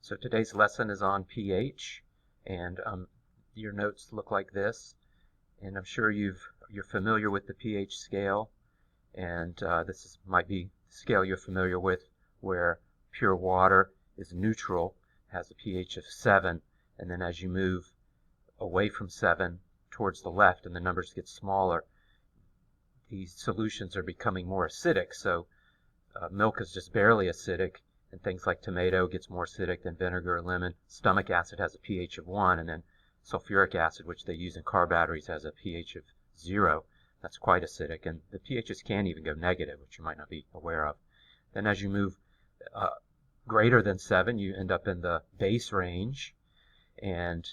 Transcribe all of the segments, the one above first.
So today's lesson is on pH, and your notes look like this. And I'm sure you're familiar with the pH scale, and this might be the scale you're familiar with, where pure water is neutral, has a pH of 7, and then as you move away from 7 towards the left and the numbers get smaller, these solutions are becoming more acidic. So milk is just barely acidic, and things like tomato gets more acidic than vinegar or lemon. Stomach acid has a pH of 1, and then sulfuric acid, which they use in car batteries, has a pH of 0. That's quite acidic, and the pHs can even go negative, which you might not be aware of. Then as you move greater than 7, you end up in the base range, and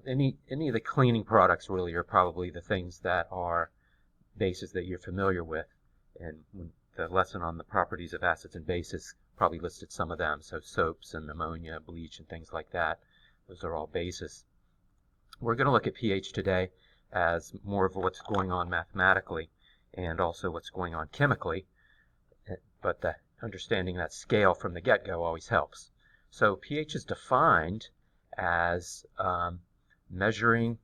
any of the cleaning products really are probably the things that are bases that you're familiar with. And the lesson on the properties of acids and bases probably listed some of them. So soaps and ammonia, bleach, and things like that. Those are all bases. We're going to look at pH today as more of what's going on mathematically and also what's going on chemically. But understanding that scale from the get-go always helps. So pH is defined as measuring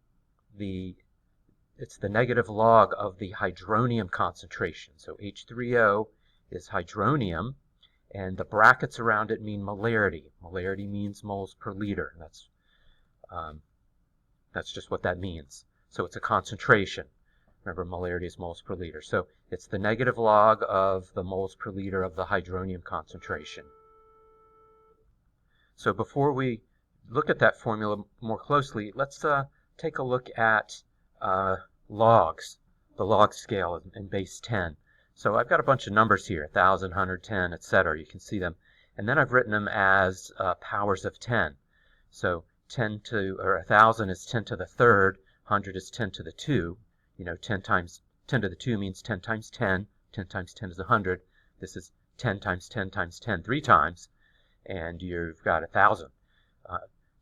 it's the negative log of the hydronium concentration. So H3O is hydronium, and the brackets around it mean molarity. Molarity means moles per liter. That's just what that means. So it's a concentration. Remember, molarity is moles per liter. So it's the negative log of the moles per liter of the hydronium concentration. So before we look at that formula more closely, let's take a look at logs, the log scale in base 10. So I've got a bunch of numbers here, 1,000, 110, etc. You can see them. And then I've written them as powers of 10. So 1,000 is 10 to the third, 100 is 10 to the 2. 10 times 10 to the 2 means 10 times 10. 10 times 10 is 100. This is 10 times 10 times 10 3 times, and you've got 1,000.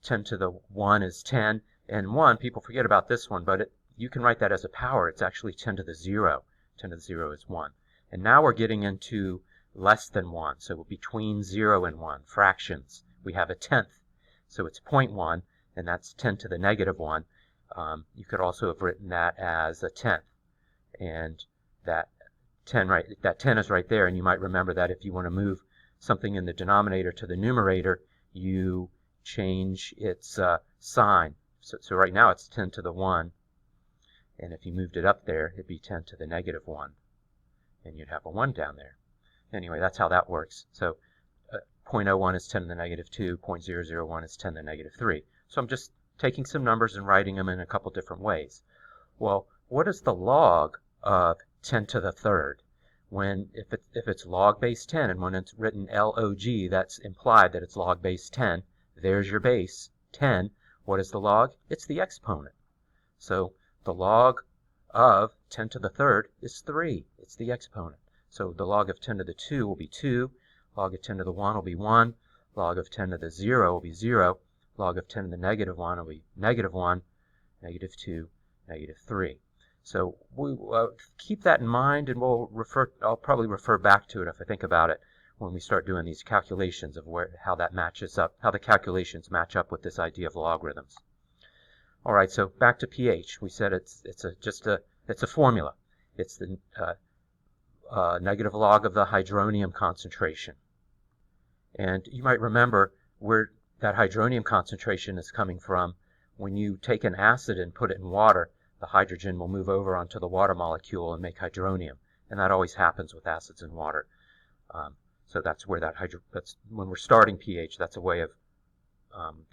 10 to the 1 is 10, and 1, people forget about this one, but you can write that as a power. It's actually 10 to the 0. 10 to the 0 is 1. And now we're getting into less than 1, so between 0 and 1, fractions. We have a tenth, so it's 0.1, and that's 10 to the negative 1. You could also have written that as a tenth, and that 10 is right there, and you might remember that if you want to move something in the denominator to the numerator, you change its sign. So right now it's 10 to the 1, and if you moved it up there, it'd be 10 to the negative 1, and you'd have a 1 down there. Anyway, that's how that works. So 0.01 is 10 to the negative 2, 0.001 is 10 to the negative 3. So I'm just taking some numbers and writing them in a couple different ways. Well, what is the log of 10 to the third? If it's log base 10, and when it's written log, that's implied that it's log base 10. There's your base, 10. What is the log? It's the exponent. So the log of 10 to the third is 3. It's the exponent. So the log of 10 to the 2 will be 2. Log of 10 to the 1 will be 1. Log of 10 to the 0 will be 0. Log of 10 to the negative 1 will be negative 1, negative 2, negative 3. So we keep that in mind, and I'll probably refer back to it if I think about it when we start doing these calculations of how that matches up, how the calculations match up with this idea of logarithms. All right, so back to pH. We said it's a formula. It's the negative log of the hydronium concentration. And you might remember where that hydronium concentration is coming from. When you take an acid and put it in water, the hydrogen will move over onto the water molecule and make hydronium. And that always happens with acids in water. So that's where that's when we're starting pH, that's a way of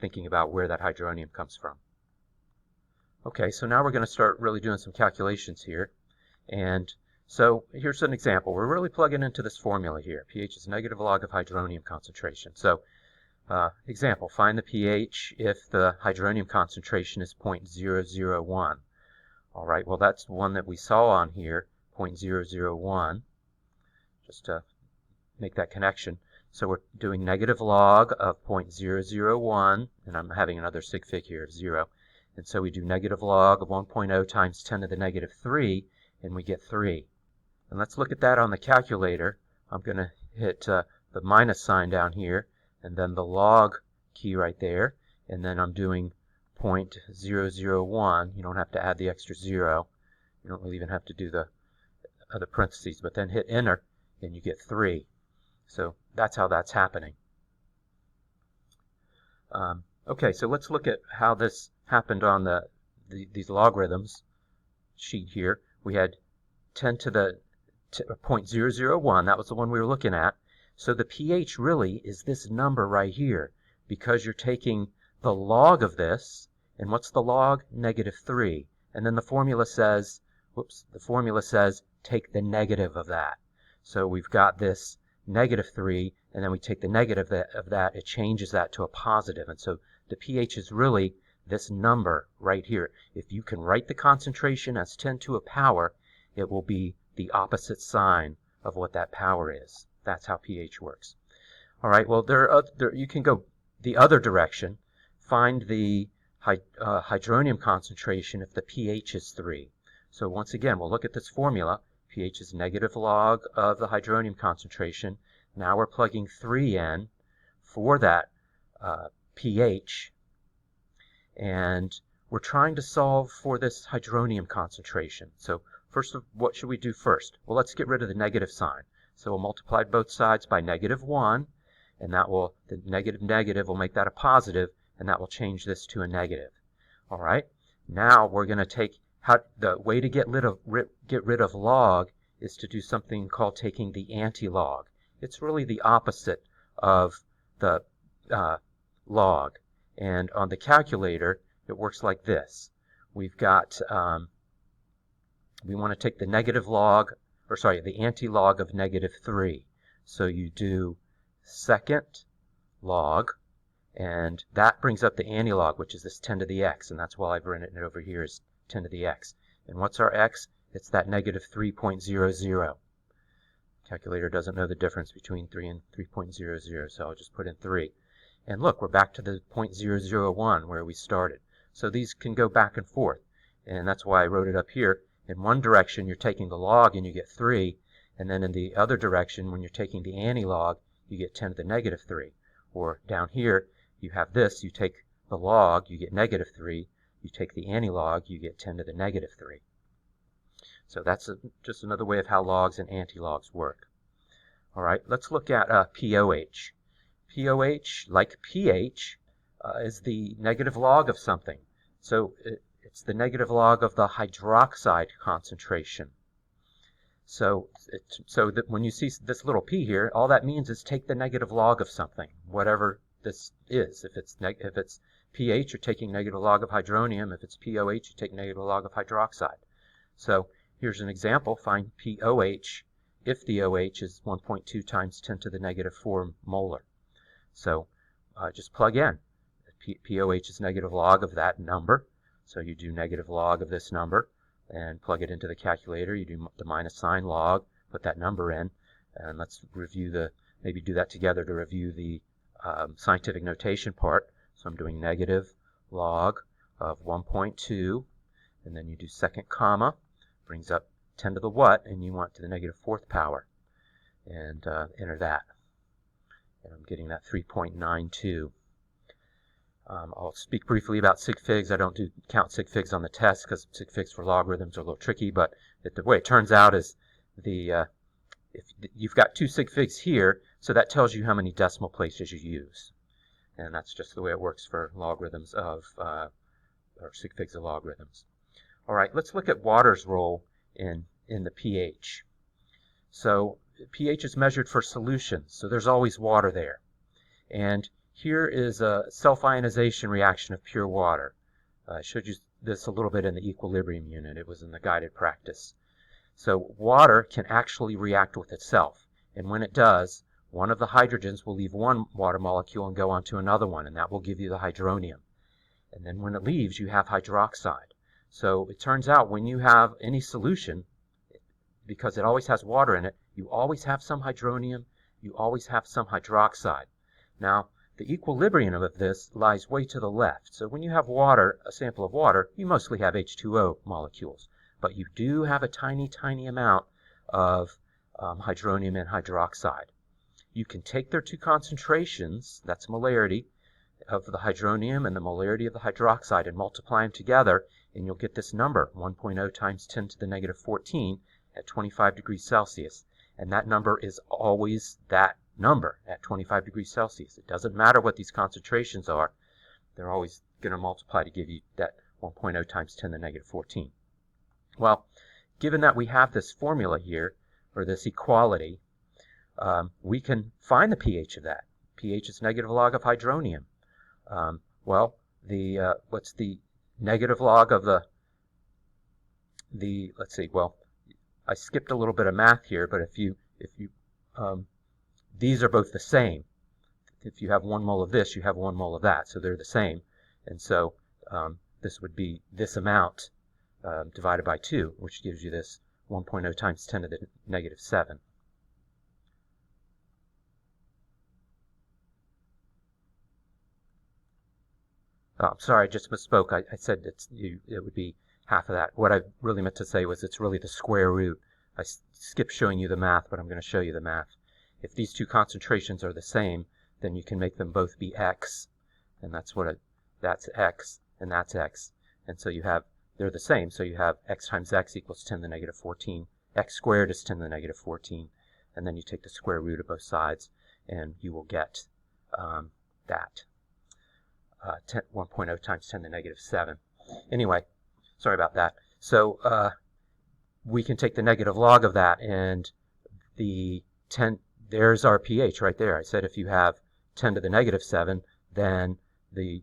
thinking about where that hydronium comes from. Okay, so now we're going to start really doing some calculations here. And so here's an example. We're really plugging into this formula here. pH is negative log of hydronium concentration. So example, find the pH if the hydronium concentration is 0.001. All right, well, that's one that we saw on here, 0.001, just to make that connection. So we're doing negative log of 0.001, and I'm having another sig fig here of 0. And so we do negative log of 1.0 times 10 to the negative 3, and we get 3. And let's look at that on the calculator. I'm going to hit the minus sign down here, and then the log key right there, and then I'm doing 0.001. You don't have to add the extra 0. You don't really even have to do the other parentheses, but then hit enter and you get 3. So that's how that's happening. Okay, so let's look at how this happened on these logarithms sheet here. We had 10 to the 0.001. That was the one we were looking at. So the pH really is this number right here, because you're taking the log of this, and what's the log? -3. And then the formula says, take the negative of that. So we've got this -3, and then we take the negative of that, it changes that to a positive. And so the pH is really this number right here. If you can write the concentration as 10 to a power, it will be the opposite sign of what that power is. That's how pH works. All right, well, you can go the other direction. Find the hydronium concentration if the pH is 3. So once again, we'll look at this formula. pH is negative log of the hydronium concentration. Now we're plugging 3 in for that pH, and we're trying to solve for this hydronium concentration. So first, what should we do first? Well, let's get rid of the negative sign. So we'll multiply both sides by -1, and the negative will make that a positive, and that will change this to a negative. All right. Now we're going to take the way to get rid of log is to do something called taking the anti-log. It's really the opposite of the log. And on the calculator, it works like this. We've got we want to take the the anti-log of -3. So you do second log, and that brings up the anti-log, which is this 10 to the x, and that's why I've written it over here as 10 to the x. And what's our x? It's that -3.00. Calculator doesn't know the difference between 3 and 3.00, so I'll just put in 3. And look, we're back to the 0.001 where we started. So these can go back and forth, and that's why I wrote it up here. In one direction, you're taking the log and you get 3, and then in the other direction, when you're taking the anti-log, you get 10 to the -3. Or down here, you have this, you take the log, you get -3, you take the anti-log, you get 10 to the -3. So that's just another way of how logs and anti-logs work. All right, let's look at POH. POH, like pH, is the negative log of something. So it's the negative log of the hydroxide concentration. So that when you see this little p here, all that means is take the negative log of something, whatever this is. If it's pH, you're taking negative log of hydronium. If it's POH, you take negative log of hydroxide. So here's an example. Find POH if the OH is 1.2 times 10 to the -4 molar. So just plug in. POH is negative log of that number. So you do negative log of this number and plug it into the calculator. You do the minus sign log, put that number in, and let's review maybe do that together to review the scientific notation part. So I'm doing negative log of 1.2, and then you do second comma, brings up 10 to the what, and you want to the -4th power, and enter that. And I'm getting that 3.92. I'll speak briefly about sig figs. I don't count sig figs on the test because sig figs for logarithms are a little tricky, but the way it turns out is if you've got 2 sig figs here, so that tells you how many decimal places you use. And that's just the way it works for logarithms or sig figs of logarithms. All right, let's look at water's role in the pH. So pH is measured for solutions, so there's always water there. And here is a self-ionization reaction of pure water. I showed you this a little bit in the equilibrium unit. It was in the guided practice. So water can actually react with itself. And when it does, one of the hydrogens will leave one water molecule and go on to another one, and that will give you the hydronium. And then when it leaves, you have hydroxide. So it turns out when you have any solution, because it always has water in it, you always have some hydronium, you always have some hydroxide. Now, the equilibrium of this lies way to the left. So when you have water, a sample of water, you mostly have H2O molecules. But you do have a tiny, tiny amount of hydronium and hydroxide. You can take their two concentrations, that's molarity, of the hydronium and the molarity of the hydroxide and multiply them together, and you'll get this number, 1.0 times 10 to the negative 14 at 25 degrees Celsius. And that number is always that number at 25 degrees Celsius. It doesn't matter what these concentrations are. They're always going to multiply to give you that 1.0 times 10 to the negative 14. Well, given that we have this formula here, or this equality, we can find the pH of that. pH is negative log of hydronium. What's the negative log of let's see, well, I skipped a little bit of math here, but these are both the same. If you have 1 mole of this, you have 1 mole of that, so they're the same. And so this would be this amount divided by 2, which gives you this 1.0 times 10 to the negative 7. Oh, I'm sorry, I just misspoke. I said it would be half of that. What I really meant to say was it's really the square root. I skipped showing you the math, but I'm going to show you the math. If these two concentrations are the same, then you can make them both be x, and that's x, and that's x. And so they're the same, so you have x times x equals 10 to the negative 14. X squared is 10 to the negative 14. And then you take the square root of both sides, and you will get that. 1.0 times 10 to the negative 7. Anyway, sorry about that. So we can take the negative log of that, and there's our pH right there. I said if you have 10 to the negative 7, then the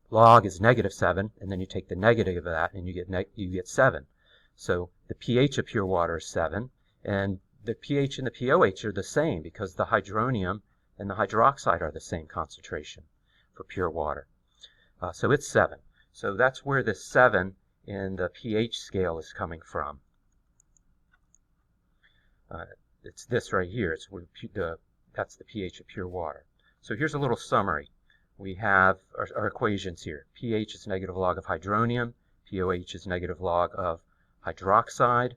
log is negative 7, and then you take the negative of that, and you get 7. So the pH of pure water is 7, and the pH and the pOH are the same because the hydronium and the hydroxide are the same concentration for pure water. So it's 7. So that's where the 7 in the pH scale is coming from. It's this right here. It's where that's the pH of pure water. So here's a little summary. We have our equations here. pH is negative log of hydronium. pOH is negative log of hydroxide.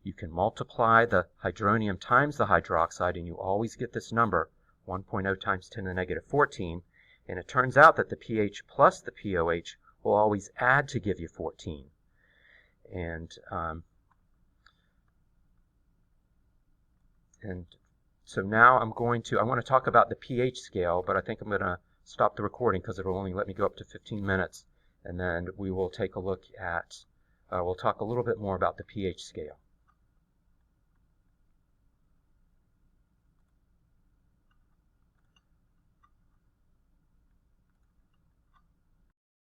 You can multiply the hydronium times the hydroxide, and you always get this number, 1.0 times 10 to the negative 14. And it turns out that the pH plus the pOH will always add to give you 14. And so now I want to talk about the pH scale, but I think I'm going to stop the recording because it will only let me go up to 15 minutes. And then we will take a look at, we'll talk a little bit more about the pH scale.